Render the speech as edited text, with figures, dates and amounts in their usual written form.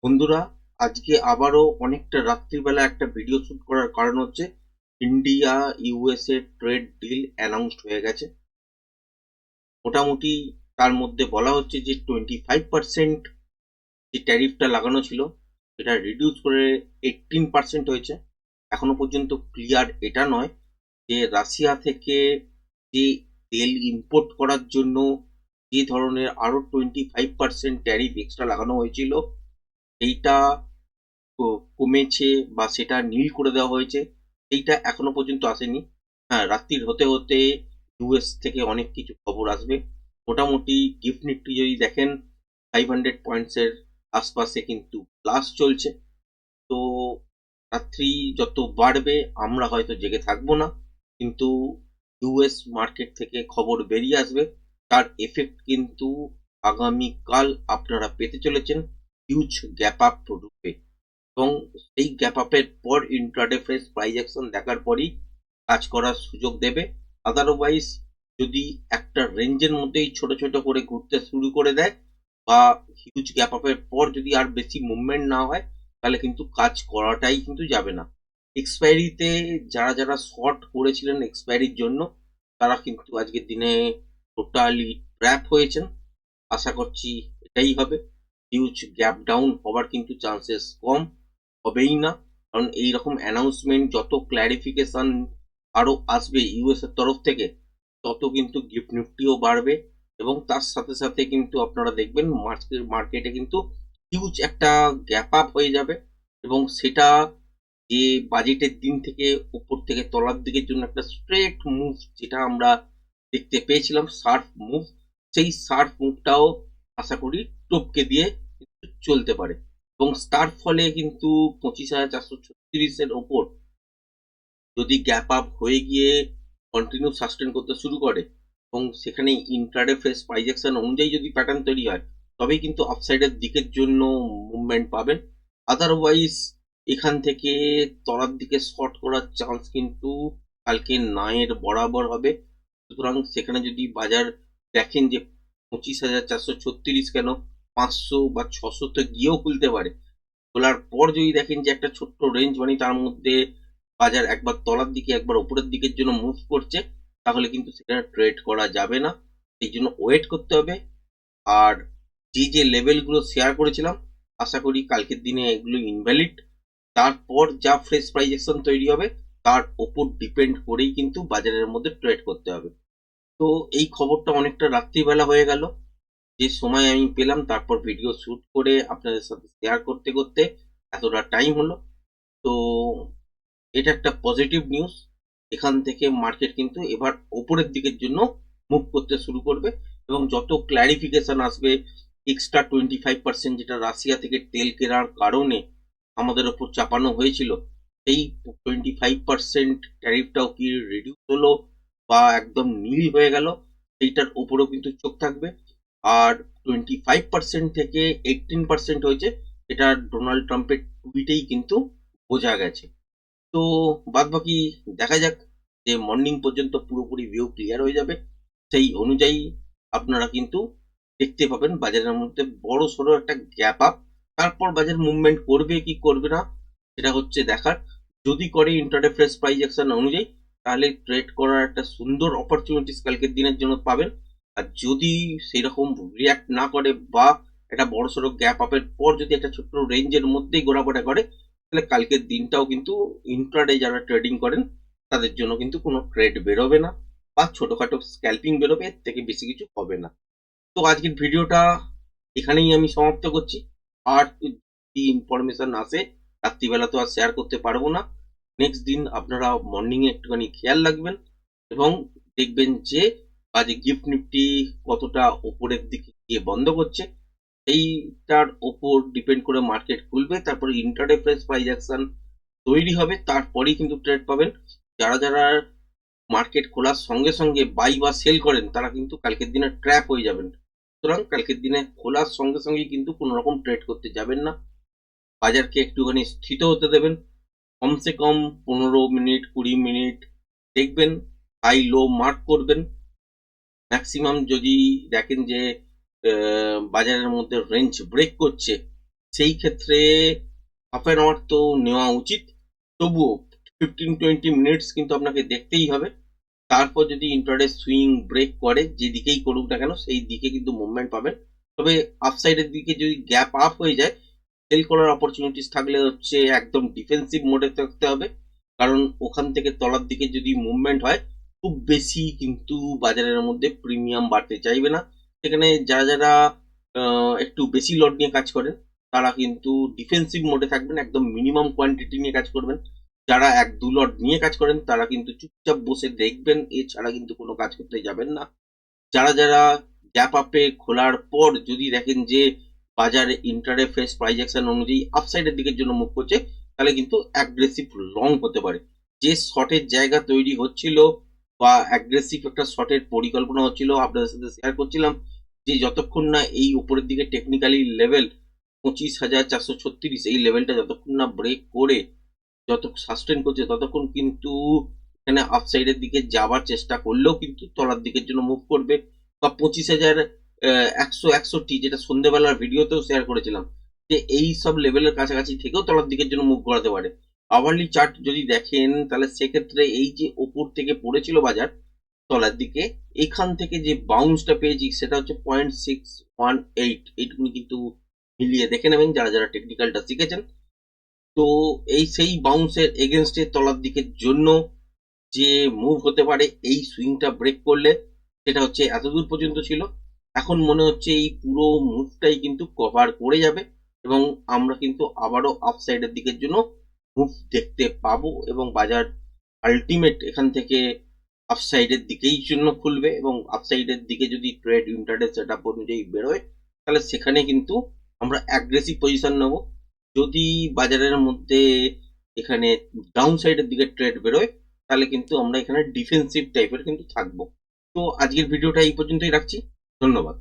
বন্ধুরা, আজকে আবারও অনেকটা রাত্রিবেলা একটা ভিডিও শুট করার কারণ হচ্ছে India USA trade deal announced হয়ে গেছে। মোটামুটি তার মধ্যে বলা হচ্ছে যে 25% যে ট্যারিফটা লাগানো ছিল সেটা রিডিউস করে 18% হয়েছে। এখনো পর্যন্ত ক্লিয়ার এটা নয় যে রাশিয়া থেকে যে তেল ইম্পোর্ট করার জন্য যে ধরনের আরো 25% ট্যারিফ এক্সট্রা লাগানো হয়েছিল এইটা কমেছে বা সেটা নীল করে দেওয়া হয়েছে, এইটা এখনো পর্যন্ত আসেনি। হ্যাঁ, রাত্রির হতে হতে ইউএস থেকে অনেক কিছু খবর আসবে। মোটামুটি গিফট নিফটি যদি দেখেন 500 পয়েন্টসের আশপাশে কিন্তু প্লাস চলছে। তো রাত্রি যত বাড়বে আমরা হয়তো জেগে থাকবো না, কিন্তু ইউএস মার্কেট থেকে খবর বেরিয়ে আসবে, তার এফেক্ট কিন্তু আগামীকাল আপনারা পেতে চলেছেন হিউজ গ্যাপ আপ রূপে। এবং এই গ্যাপ আপের পর ইন্ট্রাডে ফ্রেশ প্রাইস অ্যাকশন দেখার পরই কাজ করার সুযোগ দেবে। আদারওয়াইজ যদি একটা রেঞ্জের মধ্যেই ছোট ছোট করে ঘুরতে শুরু করে দেয় বা হিউজ গ্যাপ আপের পর যদি আর বেশি মুভমেন্ট না হয়, তাহলে কিন্তু কাজ করাটাই কিন্তু যাবে না। এক্সপায়ারিতে যারা যারা শর্ট করেছিলেন এক্সপায়ারির জন্য, তারা কিন্তু আজকের দিনে টোটালি ট্র্যাপ হয়েছেন। আশা করছি এটাই হবে। হিউজ গ্যাপ ডাউন হবার কিন্তু চান্সেস কম হবেই না, কারণ এইরকম অ্যানাউন্সমেন্ট যত ক্ল্যারিফিকেশন আরো আসবে ইউএস এর তরফ থেকে, তত কিন্তু গিফট নিফটিও বাড়বে। এবং তার সাথে সাথে কিন্তু আপনারা দেখবেন মার্কেটে কিন্তু হিউজ একটা গ্যাপ আপ হয়ে যাবে। এবং সেটা যে বাজেটের দিন থেকে উপর থেকে তলার দিকের জন্য একটা স্ট্রেট মুভ যেটা আমরা দেখতে পেয়েছিলাম, শার্প মুভ, সেই শার্প মুভটাও আশা করি টপকে দিয়ে কিন্তু চলতে পারে। এবং তার ফলে কিন্তু 25,436-এর ওপর যদি গ্যাপ আপ হয়ে গিয়ে কন্টিনিউ সাস্টেন করতে শুরু করে এবং সেখানে ইন্ট্রাডে ফ্রেশ প্রাইজেকশন অনুযায়ী যদি প্যাটার্ন তৈরি হয়, তবেই কিন্তু আপসাইডের দিকের জন্য মুভমেন্ট পাবেন। আদারওয়াইজ এখান থেকে তলার দিকে শর্ট করার চান্স কিন্তু কালকে নায়ের বরাবর হবে। সুতরাং সেখানে যদি বাজার দেখেন যে 25,436 কেন, 500 বা 600 তো গিয়েও খুলতে পারে। খোলার পর যদি দেখেন যে একটা ছোট্ট রেঞ্জ মানে তার মধ্যে বাজার একবার তলার দিকে একবার উপরের দিকের জন্য মুভ করছে, তাহলে কিন্তু সেখানে ট্রেড করা যাবে না। এই জন্য ওয়েট করতে হবে। আর যে যে লেভেলগুলো শেয়ার করেছিলাম, আশা করি কালকের দিনে এগুলো ইনভ্যালিড। তারপর যা ফ্রেশ প্রাইজেকশন তৈরি হবে তার ওপর ডিপেন্ড করেই কিন্তু বাজারের মধ্যে ট্রেড করতে হবে। তো এই খবরটা অনেকটা রাত্রিবেলা হয়ে গেল, যে সময় আমি পেলাম তারপর ভিডিও শুট করে আপনাদের সাথে শেয়ার করতে করতে এতটা টাইম হলো। তো এটা একটা পজিটিভ নিউজ। এখান থেকে মার্কেট কিন্তু এবার ওপরের দিকের জন্য মুভ করতে শুরু করবে। এবং যত ক্ল্যারিফিকেশন আসবে, এক্সট্রা 25% যেটা রাশিয়া থেকে তেল কেনার কারণে আমাদের ওপর চাপানো হয়েছিল, সেই 25% ট্যারিফটাও কি রিডিউস হলো বা একদম নীল হয়ে গেল, সেইটার উপরেও কিন্তু চোখ থাকবে। আর 25% থেকে 18% হয়েছে, এটা ডোনাল্ড ট্রাম্পের টুইটেই কিন্তু বোঝা গেছে। তো বাদবাকি দেখা যাক, যে মর্নিং পর্যন্ত পুরোপুরি ভিউ ক্লিয়ার হয়ে যাবে, সেই অনুযায়ী আপনারা কিন্তু দেখতে পাবেন বাজারের মধ্যে বড় সড়ো একটা গ্যাপ আপ। তারপর বাজার মুভমেন্ট করবে কি করবে না সেটা হচ্ছে দেখার। যদি করে ইন্টারডে ফ্রেশ প্রাইস অ্যাকশন অনুযায়ী, তাহলে ট্রেড করার একটা সুন্দর অপরচুনিটিস কালকের দিনের জন্য পাবেন। আর যদি সেই রকম রিয়াক্ট না করে বা একটা বড় সড়ো গ্যাপ আপের পর যদি একটা ছোট্ট রেঞ্জের মধ্যেই ঘোরাফেরা করে, তাহলে কালকের দিনটাও কিন্তু ইন্ট্রাডে যারা ট্রেডিং করেন তাদের জন্য কিন্তু কোনো ট্রেড বেরোবে না, বা ছোটখাটো স্ক্যাল্পিং বেরোবে, এর থেকে বেশি কিছু হবে না। তো আজকের ভিডিওটা এখানেই আমি সমাপ্ত করছি। আর যদি ইনফরমেশন আসে রাত্রিবেলা তো আর শেয়ার করতে পারবো না। নেক্সট দিন আপনারা মর্নিং এ একটুখানি খেয়াল রাখবেন এবং দেখবেন যে আজ গিফট নিফটি কতটা ওপরের দিকে গিয়ে বন্ধ করছে, এইটার ওপর ডিপেন্ড করে মার্কেট খুলবে। তারপরে ইন্টারডে ফ্রেশ প্রাইস অ্যাকশন তৈরি হবে, তারপরেই কিন্তু ট্রেড পাবেন। যারা যারা মার্কেট খোলার সঙ্গে সঙ্গে বাই বা সেল করেন, তারা কিন্তু কালকের দিনে ট্র্যাপ হয়ে যাবেন। সুতরাং কালকের দিনে খোলার সঙ্গে সঙ্গে কিন্তু কোনো রকম ট্রেড করতে যাবেন না। বাজারকে একটুখানি স্থিত হতে দেবেন। কমসে কম 15 মিনিট 20 মিনিট দেখবেন, হাই লো মার্ক করবেন। ম্যাক্সিমাম যদি দেখেন যে বাজারের মধ্যে রেঞ্জ ব্রেক করছে, সেই ক্ষেত্রে হাফ অ্যান আওয়ার তো নেওয়া উচিত, তবুও 15-20 মিনিটস কিন্তু আপনাকে দেখতেই হবে। তারপর যদি ইন্ট্রাডে সুইং ব্রেক করে, যেদিকেই করুক না কেন সেই দিকে কিন্তু মুভমেন্ট পাবেন। তবে আপসাইডের দিকে যদি গ্যাপ আপ হয়ে যায়, সেল করার অপরচুনিটিস থাকলে হচ্ছে একদম ডিফেন্সিভ মোডে থাকতে হবে, কারণ ওখান থেকে তলার দিকে যদি মুভমেন্ট হয় খুব বেশি কিন্তু বাজারের মধ্যে প্রিমিয়াম বাড়তে চাইবে না। সেখানে যারা যারা একটু বেশি লট নিয়ে কাজ করেন তারা কিন্তু ডিফেন্সিভ মোডে থাকবেন, একদম মিনিমাম কোয়ান্টিটি নিয়ে কাজ করবেন। যারা 1-2 লট নিয়ে কাজ করেন তারা কিন্তু চুপচাপ বসে দেখবেন, এছাড়া কিন্তু কোনো কাজ করতে যাবেন না। যারা যারা গ্যাপ আপে খোলার পর যদি দেখেন যে বাজারে ইন্টারে ফেস প্রাইস অ্যাকশন অনুযায়ী আপসাইডের দিকের জন্য মুভ করছে, তাহলে কিন্তু অ্যাগ্রেসিভ লং হতে পারে। যে শর্টের জায়গা তৈরি হচ্ছিল বা অ্যাগ্রেসিভ একটা শর্টের পরিকল্পনা হচ্ছিল, আপনাদের সাথে শেয়ার করছিলাম যে যতক্ষণ না এই উপরের দিকে টেকনিক্যালি লেভেল 25,436 এই লেভেলটা যতক্ষণ না ব্রেক করে যত সাস্টেন করছে, ততক্ষণ কিন্তু এখানে আপসাইডের দিকে যাওয়ার চেষ্টা করলেও কিন্তু তলার দিকের জন্য মুভ করবে। বা 25,161 যেটা সন্ধ্যেবেলার ভিডিওতেও শেয়ার করেছিলাম, যে এই সব লেভেলের কাছাকাছি থেকেও তলার দিকের জন্য মুভ করাতে পারে। আওয়ারলি চার্ট যদি দেখেন তাহলে সেক্ষেত্রে এই যে ওপর থেকে পড়েছিল বাজার তলার দিকে, এখান থেকে যে বাউন্সটা পেয়েছি সেটা হচ্ছে 0.618, এইটুকুনি কিন্তু মিলিয়ে দেখে নেবেন যারা যারা টেকনিক্যালটা শিখেছেন। তো এই সেই বাউন্সের এগেনস্টে তলার দিকের জন্য যে মুভ হতে পারে এই সুইংটা ব্রেক করলে, সেটা হচ্ছে এতদূর পর্যন্ত ছিল। এখন মনে হচ্ছে এই পুরো মুভটাই কিন্তু কভার করে যাবে এবং আমরা কিন্তু আবারও আপসাইডের দিকের জন্য মুভ দেখতে পাবো এবং বাজার আলটিমেট এখান থেকে আপসাইডের দিকেই জন্য খুলবে এবং আপসাইডের দিকে যদি ট্রেড ইন্টারডে সেট আপ অনুযায়ী বেরোয়, তাহলে সেখানে কিন্তু আমরা অ্যাগ্রেসিভ পজিশন নেব। যদি বাজারের মধ্যে এখানে ডাউন সাইডের দিকে ট্রেড বেরোয়, তাহলে কিন্তু আমরা এখানে ডিফেন্সিভ টাইপের কিন্তু থাকবো। তো আজকের ভিডিওটা এই পর্যন্তই রাখছি। ধন্যবাদ।